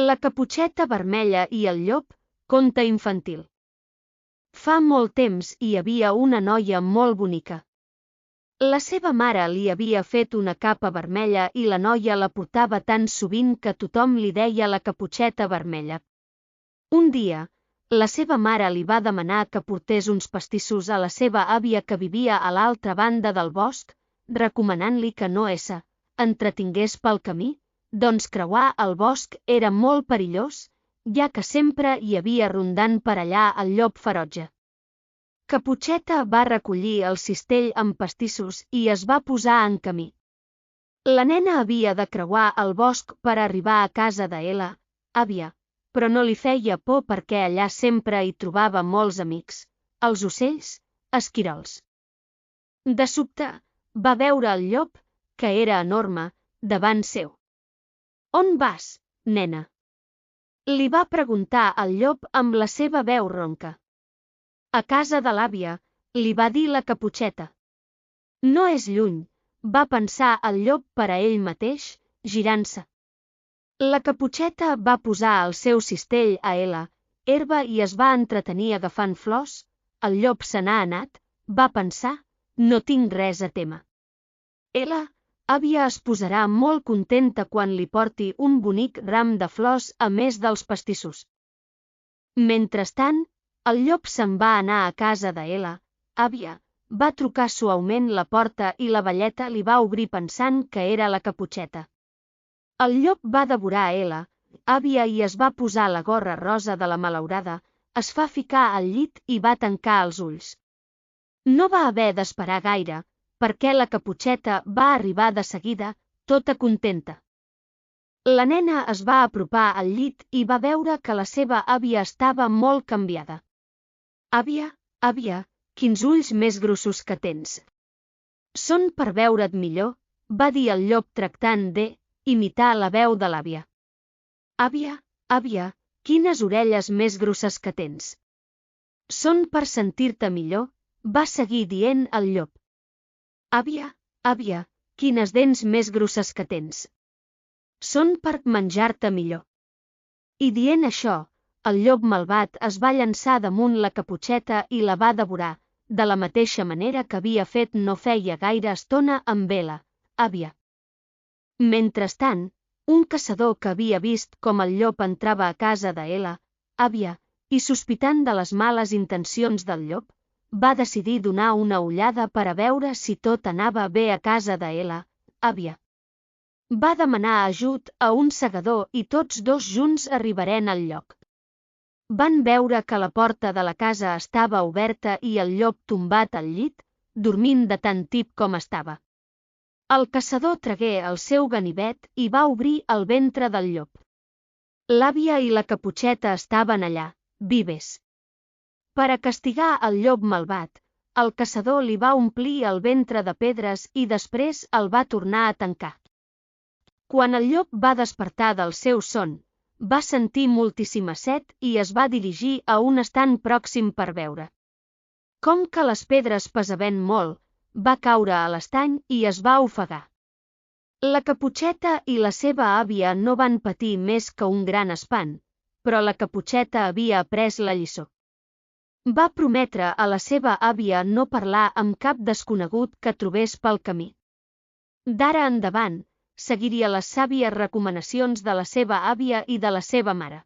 La caputxeta vermella i el llop, conte infantil. Fa molt temps hi havia una noia molt bonica. La seva mare li havia fet una capa vermella i la noia la portava tan sovint que tothom li deia la caputxeta vermella. Un dia, la seva mare li va demanar que portés uns pastissos a la seva àvia que vivia a l'altra banda del bosc, recomanant-li que no entretingués pel camí, doncs creuar el bosc era molt perillós, ja que sempre hi havia rondant per allà el llop ferotge. Caputxeta va recollir el cistell amb pastissos i es va posar en camí. La nena havia de creuar el bosc per arribar a casa d'Ela, àvia, però no li feia por perquè allà sempre hi trobava molts amics, els ocells, esquirols. De sobte, va veure el llop, que era enorme, davant seu. «On vas, nena?» Li va preguntar el llop amb la seva veu ronca. «A casa de l'àvia», li va dir la caputxeta. «No és lluny», va pensar el llop per a ell mateix, girant-se. La caputxeta va posar el seu cistell a Ela, herba i es va entretenir agafant flors. El llop se n'ha anat, va pensar, no tinc res a témer. Ela, àvia es posarà molt contenta quan li porti un bonic ram de flors a més dels pastissos. Mentrestant, el llop se'n va anar a casa d'Ela, àvia, va trucar suaument la porta i la velleta li va obrir pensant que era la caputxeta. El llop va devorar Ela, àvia i es va posar la gorra rosa de la malaurada, es va ficar al llit i va tancar els ulls. No va haver d'esperar gaire, perquè la caputxeta va arribar de seguida, tota contenta. La nena es va apropar al llit i va veure que la seva àvia estava molt canviada. «Àvia, àvia, quins ulls més grossos que tens!» «Són per veure't millor», va dir el llop tractant d'imitar la veu de l'àvia. «Àvia, àvia, quines orelles més grosses que tens!» «Són per sentir-te millor», va seguir dient el llop. «Àvia, àvia, quines dents més grosses que tens!» «Són per menjar-te millor». I dient això, el llop malvat es va llançar damunt la caputxeta i la va devorar, de la mateixa manera que havia fet no feia gaire estona amb Ela, àvia. Mentrestant, un caçador que havia vist com el llop entrava a casa d'Ela, àvia, i sospitant de les males intencions del llop, va decidir donar una ullada per a veure si tot anava bé a casa d'Ela, àvia. Va demanar ajut a un segador i tots dos junts arribaren al lloc. Van veure que la porta de la casa estava oberta i el llop tombat al llit, dormint de tan tip com estava. El caçador tragué el seu ganivet i va obrir el ventre del llop. L'àvia i la caputxeta estaven allà, vives. Per a castigar el llop malvat, el caçador li va omplir el ventre de pedres i després el va tornar a tancar. Quan el llop va despertar del seu son, va sentir moltíssima set i es va dirigir a un estant pròxim per beure. Com que les pedres pesaven molt, va caure a l'estany i es va ofegar. La caputxeta i la seva àvia no van patir més que un gran espant, però la caputxeta havia après la lliçó. Va prometre a la seva àvia no parlar amb cap desconegut que trobés pel camí. D'ara endavant, seguiria les sàvies recomanacions de la seva àvia i de la seva mare.